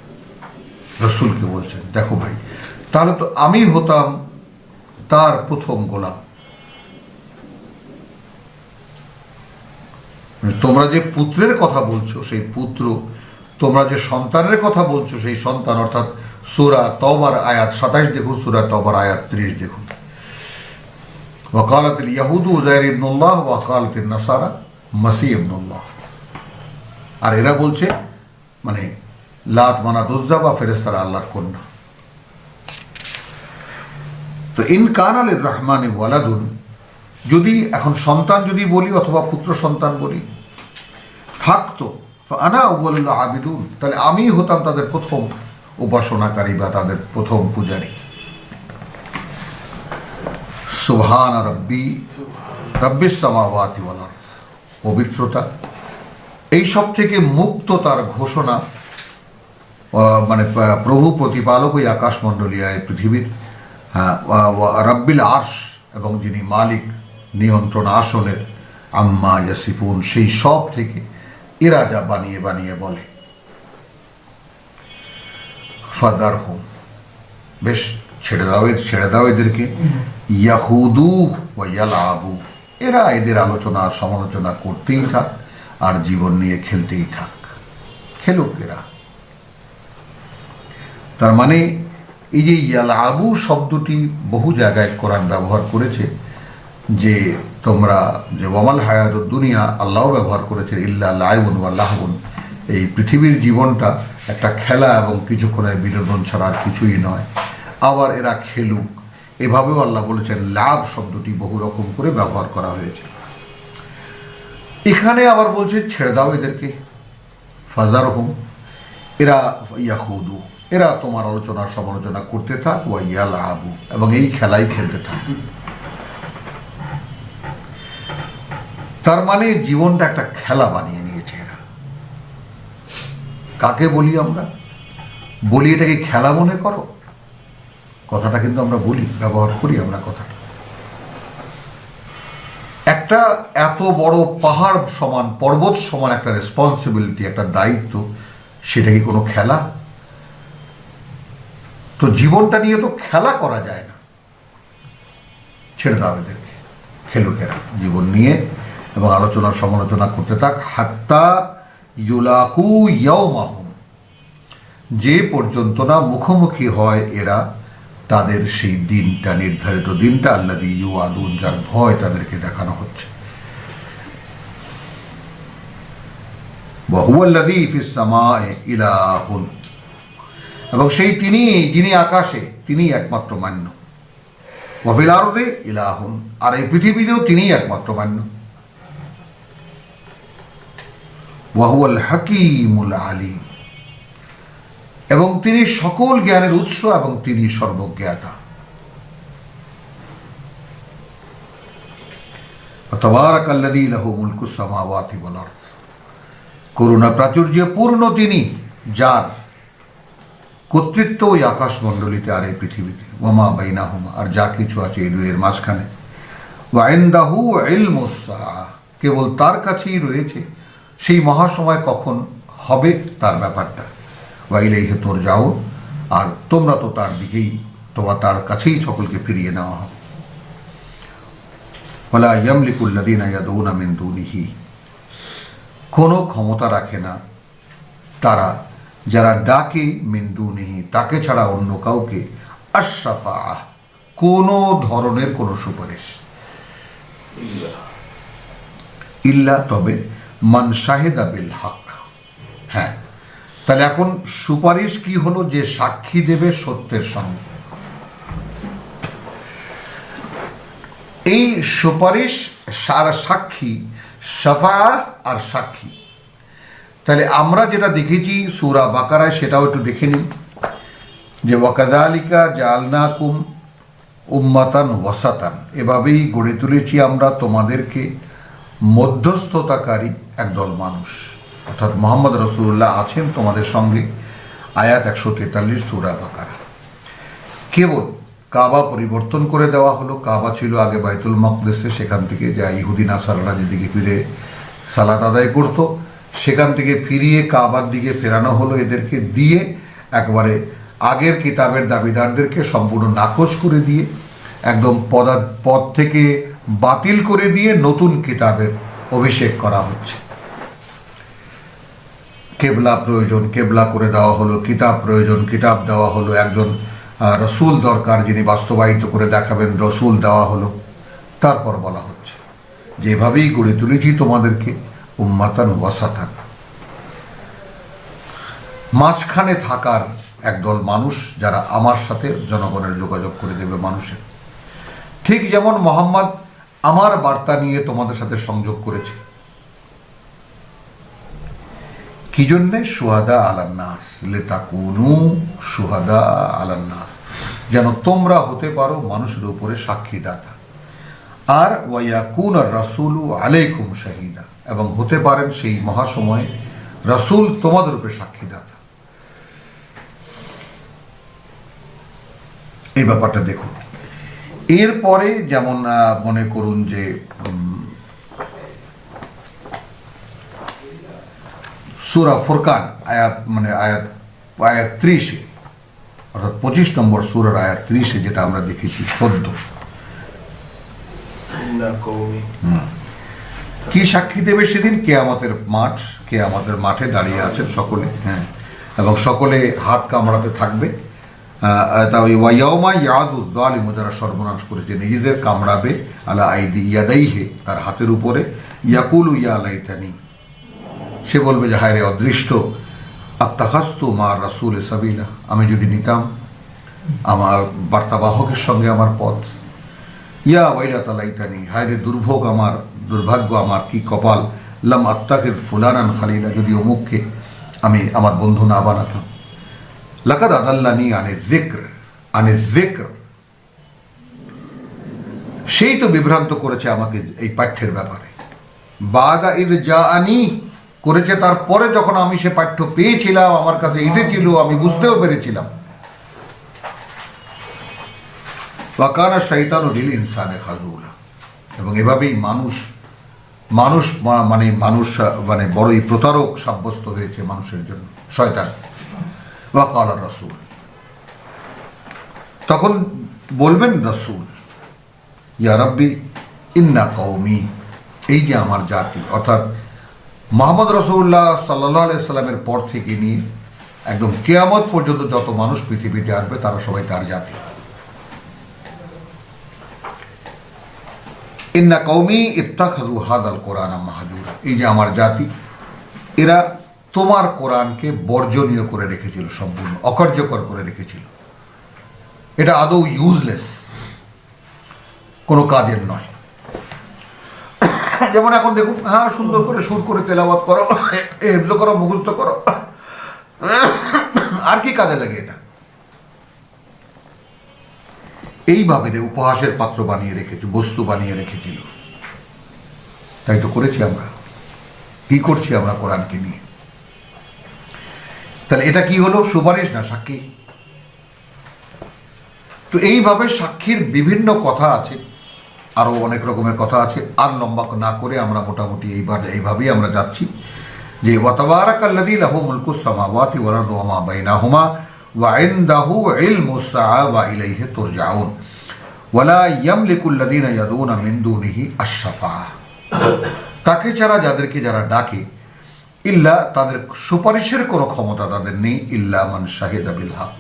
রসুলকে বলছেন দেখো ভাই, তাহলে তো আমি হতাম তার প্রথম গোলাম। তোমরা যে পুত্রের কথা বলছো সেই পুত্র, তোমরা যে সন্তানের কথা বলছো সেই সন্তান, অর্থাৎ সূরা তওবার আয়াত 27 দেখুন, সূরা তওবার আয়াত 30 দেখুন। ওয়াকালাতিল ইয়াহুদু উযাইর ইবনুল্লাহ ওয়াকালাতিন নাসারা মাসীহ ইবনুল্লাহ, আর এরা বলছে মানে লাত মানাত উজ্জা বা ফেরেশতারা আল্লাহর কন্যা। তো ইন কানা লিররহমানি ওয়ালাদুন, যদি এখন সন্তান যদি বলি অথবা পুত্র সন্তান বলি থাকতো, ফাআনা আউয়ালুল আবিদুন, তাহলে আমি হতাম তাদের প্রথম উপাসনাকারী বা তাদের প্রথম পূজারী। সুবহান রব্বিস সামাওয়াতি ওয়াল আরদ, পবিত্রতা, এই সব থেকে মুক্ত তার ঘোষণা, মানে প্রভু প্রতিপালক ওই আকাশমণ্ডলীয় পৃথিবীর, হ্যাঁ, রব্বিল আরশ, এবং যিনি মালিক নিয়ন্ত্রণ আসনের, আম্মা ইয়াসিফুন, সেই সব থেকে এরা যা বানিয়ে বানিয়ে বলে। ফাদারহুম, বেশ ছেড়ে দাও এদেরকে, ইয়াহুদু ওয়া ইয়ালআবু, এরা এদের আলোচনা সমালোচনা করতেই থাক আর জীবন নিয়ে খেলতেই থাক, খেলুক এরা। তার মানে এই যে ইয়ালআবু শব্দটি বহু জায়গায় কোরআন ব্যবহার করেছে, যে তোমরা যে ওয়ামাল হায়াতুদ দুনিয়া, আল্লাহ ব্যবহার করেছে ইল্লা লাইবুন ওয়া লাহবুন, এই পৃথিবীর জীবনটা একটা খেলা এবং কিছুক্ষণের বিনোদন ছাড়া আর কিছুই নয়। আবার এরা খেলুক, এভাবেও আল্লাহ বলেছেন। লাভ শব্দটি বহু রকম করে ব্যবহার করা হয়েছে। এখানে আবার বলছে ছেড়ে দাও এদেরকে, ফাজারহুম, এরা ইয়াহুদু, এরা তোমার আলোচনা সমালোচনা করতে থাক, ওয়া ইয়ালআবু, এবং এই খেলাই খেলতে থাক। তার মানে জীবনটা একটা খেলা বানিয়ে নিয়েছে এরা। কাকে বলি আমরা? বলি এটাকে খেলা মনে করো, কথাটা কিন্তু আমরা বলি, ব্যবহার করি আমরা কথাটা। একটা এত বড় পাহাড় সমান, পর্বত সমান একটা রেসপন্সিবিলিটি, একটা দায়িত্ব, সেটা কি কোনো খেলা? তো জীবনটা নিয়ে তো খেলা করা যায় না। ছেড়ে দাও এদেরকে, খেলুকেরা জীবন নিয়ে, এবং আলোচনা সমালোচনা করতে থাক, হাত্তা ইউলাকু ইয়াউমাহুম, যে পর্যন্ত না মুখোমুখি হয় এরা তাদের সেই দিনটা, নির্ধারিত দিনটা, আল্লাযী ইউআদুন, যার ভয় তাদেরকে দেখানো হচ্ছে। ওয়া হুয়াল্লাযী ফিস সামাই ইলাহুন, এবং সেই তিনি যিনি আকাশে, তিনি একমাত্র মান্য। ওয়া ফিল আরদি ইলাহুন, আর এই পৃথিবীতেও তিনিই একমাত্র মান্য। ওয়া হুয়াল হাকীমুল আলীম, এবং তিনি সকল জ্ঞানের উৎস এবং তিনি সর্বজ্ঞাতা। তাবারাকাল্লাযী লাহু মুলকুস সামাওয়াতি ওয়াল আরদ, করুণা প্রাচুর্য পূর্ণ তিনি, যার কর্তৃত্ব ওই আকাশমণ্ডলীতে আর এই পৃথিবীতে। ওয়া মা বাইনাহুমা, আর যা কিছু আছে এই দুইয়ের মাঝখানে। ওয়া ইনদাহু ইলমুস সাআ, কেবল তার কাছেই রয়েছে সেই মহাসময় কখন হবে তার ব্যাপারটা। ওয়া ইলাইহি তুরজাউন, আর তোমরা তো তার দিকেই, তোমরা তার কাছেই সকলকে ফিরিয়ে নেওয়া হবে। ওয়ালা ইয়ামলিকুল লাযীনা ইয়াদউনা মিন দুনিহি, কোনো ক্ষমতা রাখে না তারা যারা ডাকে মিন দুনিহি, তাকে ছাড়া অন্য কাউকে, আশ-শাফাআহ, কোনো ধরনের কোনো সুপারিশ, ইল্লা, তবে, মান শাহিদা বিল হক। হ্যাঁ, তাহলে এখন সুপারিশ কি হলো? যে সাক্ষী দেবে সত্যের সঙ্গে। এই সুপারিশ সাক্ষী, শাফাআহ আর সাক্ষী। তাহলে আমরা যেটা দেখেছি সূরা বাকারায়, সেটাও একটু দেখে নিই, যে ওয়াকাযালিকা জাআলনাকুম উম্মাতান ওয়াসাতান, এভাবেই গড়ে তুলেছি আমরা তোমাদেরকে মধ্যস্থতাকারী একদল মানুষ, অর্থাৎ মুহাম্মদ রাসূলুল্লাহ আছেন তোমাদের সঙ্গে। আয়াত 143 সূরা বাকারা। কেবল কাবা পরিবর্তন করে দেওয়া হলো। কাবা ছিল আগে বাইতুল মাকদেসে, সেখান থেকে যা ইহুদি নাসারারা যেদিকে ফিরে সালাত আদায় করত, সেখান থেকে ফিরিয়ে কাবার দিকে ফেরানো হলো এদেরকে, দিয়ে একবারে আগের কিতাবের দাবিদারদেরকে সম্পূর্ণ নাকচ করে দিয়ে, একদম পদ থেকে বাতিল করে দিয়ে নতুন কিতাবের অভিষেক করা হচ্ছে। কেবলা প্রয়োজন, কেবলা করে দেওয়া হলো। কিতাব প্রয়োজন, কিতাব দেওয়া হলো। একজন রসুল দরকার যিনি বাস্তবায়িত করে দেখাবেন, রসুল দেওয়া হলো। তারপর বলা হচ্ছে যেভাবেই গড়ে তুলেছি তোমাদেরকে উম্মাতান ওয়াসাতান, মাঝখানে থাকার একদল মানুষ যারা আমার সাথে জনগণের যোগাযোগ করে দেবে মানুষের। ঠিক যেমন মোহাম্মদ আমার বার্তা নিয়ে তোমাদের সাথে সংযোগ করেছে। কি জন্যে? শুহাদা আলান নাস, লিতাকুনু শুহাদা আলান নাস, যেন তোমরা হতে পারো মানুষের উপরে সাক্ষীদাতা। আর ওয়ায়াকুন আর রাসূলু আলাইকুম শাহিদা, এবং হতে পারেন সেই মহাসময়ে রাসূল তোমাদের উপরে সাক্ষীদাতা। এই ব্যাপারটা দেখুন। এরপরে যেমন মনে করুন যে সূরা ফুরকান আয়াত 30, অর্থাৎ 25 নম্বর সূরার আয়াত 30, যেটা আমরা দেখেছি সদ্য। কি সাক্ষী দেবে সেদিন? কেয়ামতের মাঠ, কেয়ামতের মাঠে দাঁড়িয়ে আছেন সকলে, হ্যাঁ, এবং সকলে হাত কামড়াতে থাকবে। ওয়াইয়াউমা ইয়াদু যালিমু, যারা সর্বনাশ করেছে নিজেদের কামড়াবে, আলা আইদি ইয়াদাইহি, তার হাতের উপরে। ইয়াকুলু ইয়া লাইতানি, সে বলবে যে হায় রে অদৃষ্ট, আত্তাখাযতু মা রাসূল সাবিলা, আমি যদি নিতাম আমার বার্তাবাহকের সঙ্গে আমার পথ। ইয়া ওয়াইলাতা লাইতানি, হায় রে দুর্ভোগ আমার, দুর্ভাগ্য আমার, কি কপাল। লাম আত্তাখিয ফুলানান খালিলা, যদি অমুককে আমি আমার বন্ধু না বানাতাম। লাকাদ আদাল্লানি আনে যিকর, সেই তো বিভ্রান্ত করেছে আমাকে এই পাঠ্যের ব্যাপারে। বাদা ইদ জাআনি, করেছে তারপরে যখন আমি সে পাঠ্য পেয়েছিলাম, আমার কাছে এসেছিল, আমি বুঝতেও পেরেছিলাম। ওয়া কানা শাইতানু লিল ইনসানি খাযুলা, এবং এভাবেই মানুষ মানে বড়ই প্রতারক সাব্যস্ত হয়েছে মানুষের জন্য শয়তান। ওয়া ক্বালা রাসূল, তখন বলবেন রাসূল, ইয়া রাব্বি ইন্না কওমি, এই যে আমার জাতি, অর্থাৎ মুহাম্মদ রাসূলুল্লাহ সাল্লাল্লাহু আলাইহি সাল্লামের পর থেকে নিয়ে একদম কিয়ামত পর্যন্ত যত মানুষ পৃথিবীতে আসবে তারা সবাই তার জাতি। ইন্না কওমি ইত্তাখাযু হাযাল কোরআনা মাহজুরা, এই যে আমার জাতি, এরা তোমার কোরআনকে বর্জনীয় করে রেখেছিল, সম্পূর্ণ অকার্যকর করে রেখেছিল। এটা আদৌ ইউজলেস, কোনো কাজের নয়। যেমন এখন দেখুন, হ্যাঁ সুন্দর করে সুর করে তেলাওয়াত করো, হেফজ করো, মুখস্থ করো, আর কি কাজে লাগে এটা? এইভাবে উপহাসের পাত্র বানিয়ে রেখেছে, বস্তু বানিয়ে রেখেছিল। তাই তো করেছি আমরা। কি করছি আমরা কোরআনকে নিয়ে? তাহলে এটা কি হলো? সুপারিশ না সাক্ষী। তো এইভাবে সাক্ষীর বিভিন্ন কথা আছে, আরো অনেক রকমের কথা আছে। আর লম্বা না করে আমরা মোটামুটি এইভাবেই আমরা যাচ্ছি যে ওয়াতাবারাকাল্লাযী লাহু মুলকুস সামাওয়াতি ওয়াল আরদি ওয়া মা বাইনাহুমা ওয়া ইনদাহু ইলমুস সাআ ওয়া ইলাইহি তুরজাউন ওয়া লা ইয়ামলিকুল্লাযীনা ইয়াদুনা মিন দুনিহি আশ-শাফাআ, তাকে ছাড়া যাদেরকে যারা ডাকে, ইল্লা তাদের সুপারিশের কোনো ক্ষমতা তাদের নেই, ইল্লা মান শাহিদা বিল হক।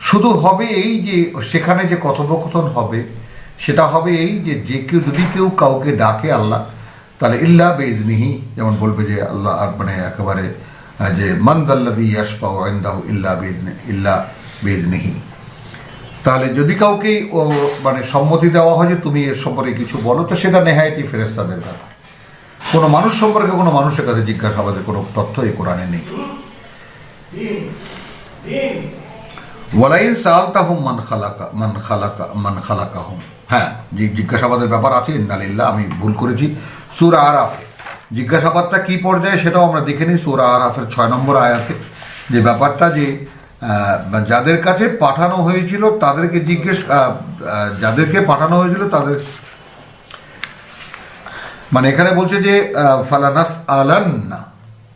শুধু হবে এই যে সেখানে যে কথোপকথন হবে, সেটা হবে এই যে যে কেউ যদি কেউ কাউকে ডাকে আল্লাহ, তাহলে ইল্লা বেইজনিহি, যেমন বলবে যে আল্লাহ, মানে একেবারে যে মান যাল্লাযী ইয়াশফাউ ইনদাহু ইল্লা বেইজনিহি। তাহলে যদি কাউকে মানে সম্মতি দেওয়া হয় যে তুমি এর সম্পর্কে কিছু বলো, তো সেটা নেহায়েতই ফেরেশতাদের ব্যাপার। কোনো মানুষ সম্পর্কে কোনো মানুষের কাছে জিজ্ঞাসাবাদের কোনো তথ্য এই কোরআনে নেই। ওয়ালাইন সাআলতাহুম মান খালাকাহুম, হ্যাঁ জিজ্ঞাসাবাদের ব্যাপার আছে। ইন্নালিল্লাহ, আমি ভুল করেছি, সূরা আরাফে জিজ্ঞাসাবাদটা কি পর্যায়ে সেটাও আমরা দেখে নিই। সূরা আরাফের 6 নম্বর আয়াতে যে ব্যাপারটা, যে যাদের কাছে পাঠানো হয়েছিল তাদেরকে যাদেরকে পাঠানো হয়েছিল তাদের, মানে এখানে বলছে যে ফালানাস আলান্না,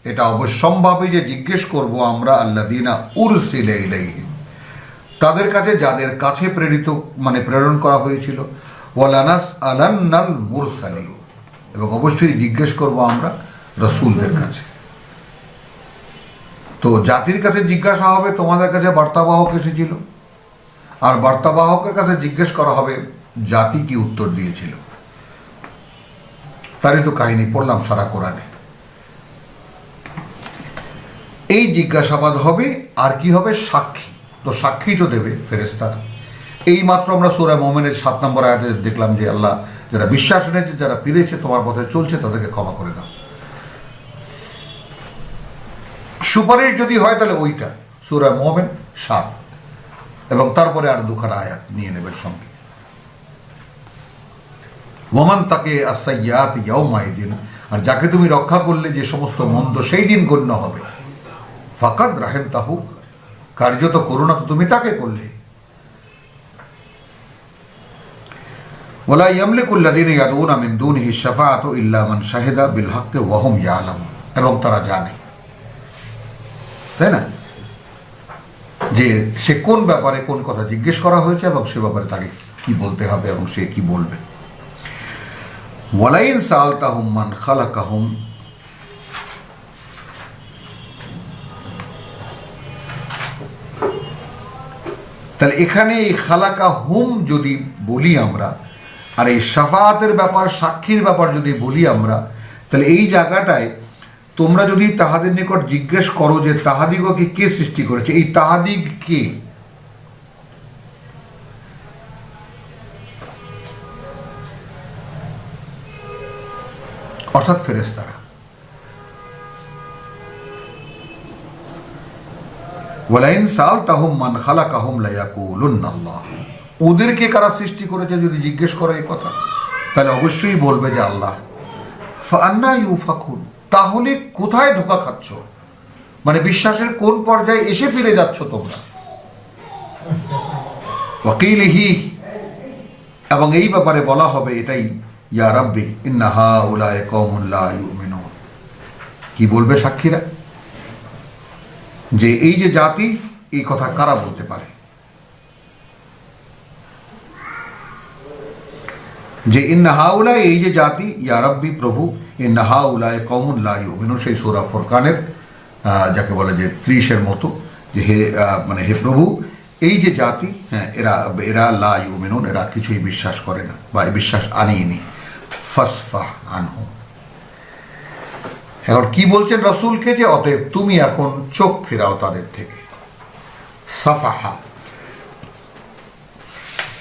এটা অবশ্যম্ভাবী যে জিজ্ঞেস করব আমরা আল্লাযীনা উরসিলা ইলাইহিম, তাদের কাছে যাদের কাছে প্রেরণ করা হয়েছিল। ওয়ালানাস আলান্নাল মুরসালিন, এবং অবশ্যই জিজ্ঞেস করব আমরা রাসূলদের কাছে। তো জাতির কাছে জিজ্ঞাসা হবে তোমাদের কাছে বার্তাবাহক এসেছিল, আর বার্তাবাহকের কাছে জিজ্ঞেস করা হবে জাতি কি উত্তর দিয়েছিল। তারই তো কাহিনী পড়লাম সারা কোরআনে। এই জিজ্ঞাসাবাদ হবে, আর কি হবে? সাক্ষী। তো সাক্ষী তো দেবে ফেরেশতারা। এই মাত্র আমরা সূরা মুমিনের 7 নম্বর আয়াতে দেখলাম যে আল্লাহ যারা বিশ্বাস এনেছে, যারা ফিরেছে, তোমার পথে চলছে, তাদেরকে ক্ষমা করে দাও। সুপারিশ যদি হয় তাহলে ওইটা সূরা মুমিন 7, এবং তারপরে আর দুখানা আয়াত নিয়ে নেবেন সঙ্গে। ওমান তাকে আসাইয়াত ইয়াউমাইদিন, আর যাকে তুমি রক্ষা করলে যে সমস্ত মন্দ সেই দিন গণ্য হবে। ফাকাদ রাহিমতাহু, কার্যত করুণা তো তুমি তাকে করলে। ওয়ালা ইয়ামলিকুল্লাযীনা ইয়াদউনা মিন দুনিহি শাফাআতু ইল্লা মান শাহিদা বিল হাক্কি ওয়া হুম ইয়ালামুন, এবং তারা জানে, তাই না, যে সে কোন ব্যাপারে কোন কথা জিজ্ঞেস করা হয়েছে এবং সে ব্যাপারে তাকে কি বলতে হবে এবং সে কি বলবে। ওয়ালাইন সাআলতাহুম মান খালাকাহুম, তাহলে এখানে এই খালাকাহুম যদি বলি আমরা, আর এই শাফাআতের ব্যাপার, সাক্ষীর ব্যাপার যদি বলি আমরা, তাহলে এই জায়গাটায় তোমরা যদি তাহাদের নিকট জিজ্ঞেস করো যে তাহাদিগকে কে সৃষ্টি করেছে, এই তাহাদিগ কে? অর্থাৎ ফেরেশতারা। ওয়ালাইন সাআলতাহুম মান খালাকাহুম লায়াকুলুন্না আল্লাহ, ওদেরকে কারা সৃষ্টি করেছে যদি জিজ্ঞেস করো এই কথা, তাহলে অবশ্যই বলবে যে আল্লাহ। ফাআন্না ইউফাকুন, তাহলে কোথায় ধোঁকা খাচ্ছ? মানে বিশ্বাসের কোন পর্যায়ে এসে ফিরে যাচ্ছ তোমরা? ওয়াকিলিহি, এবং এই ব্যাপারে বলা হবে এটাই, ইয়া রাব্বি ইন্না হাউলাই কওমুন লা ইউমিনুন। কি বলবে সাক্ষীরা? যে এই যে জাতি, এই কথা কারা বলতে পারে যে ইন্না হাউলাই, এই যে জাতি, ইয়া রাব্বি প্রভু, ইন্না হাউলাই কওমুন লা ইউমিনুন, সেই সূরা ফুরকানের যাকে বলে যে 30-এর মতো, যে হে মানে হে প্রভু, এই যে জাতি, হ্যাঁ এরা লা ইউমিনুন, এরা কিছুই বিশ্বাস করে না বা বিশ্বাস আনেনি। ফাসফাহ আনহুম। এখন কি বলছেন রসুলকে, যে অতএব তুমি এখন চোখ ফেরাও তাদের থেকে। সাফাহা,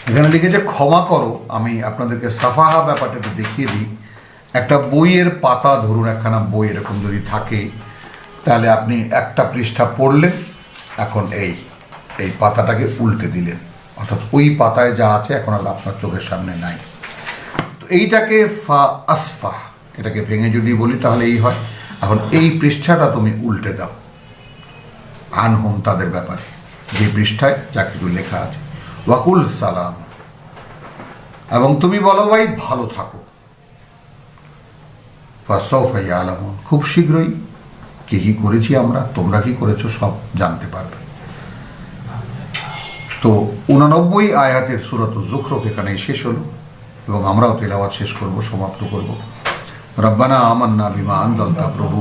এখানে লিখেছে ক্ষমা করো। আমি আপনাদেরকে সাফাহা ব্যাপারটা একটু দেখিয়ে দিই। একটা বইয়ের পাতা, ধরুন একখানা বই এরকম যদি থাকে, তাহলে আপনি একটা পৃষ্ঠা পড়লেন, এখন এই পাতাটাকে উল্টে দিলেন, অর্থাৎ ওই পাতায় যা আছে এখন আর আপনার চোখের সামনে নাই। তো এইটাকে ফা আসফা, এটাকে ভেঙে যদি বলি তাহলে এই হয়। এখন এই পৃষ্ঠাটা তুমি উল্টে দাও আনহুম, তাদের ব্যাপারে, যে পৃষ্ঠায় যা কিছু লেখা আছে। ওয়াকুল সালাম, এবং তুমি বলো ভাই ভালো থাকো। ফাসাউফা ইয়ালামুন, খুব শীঘ্রই কি কি করেছি আমরা, তোমরা কি করেছো সব জানতে পারবে। তো 89 আয়াতের সূরাত যুখরুফ এখানেই শেষ হলো, এবং আমরাও তেলাওয়াত শেষ করব, সমাপ্ত করব। রব্বানা আমান্না বিমা আনজালতা, প্রভু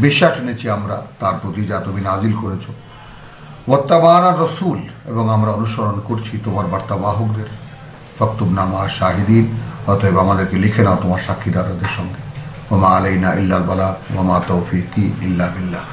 বিশ্বাস এনেছি আমরা তার প্রতি যা তুমি নাজিল করেছো। ওয়াত্তাবানা রসুল, এবং আমরা অনুসরণ করছি তোমার বার্তাবাহকদের। ফাকতুবনা মা শাহিদিন, অতএব আমাদেরকে লিখে নাও তোমার সাক্ষীদারদের সঙ্গে। ওমা আলাইনা ইল্লাল বালাগ ওয়া মা তৌফিকি ইল্লা বিল্লাহ।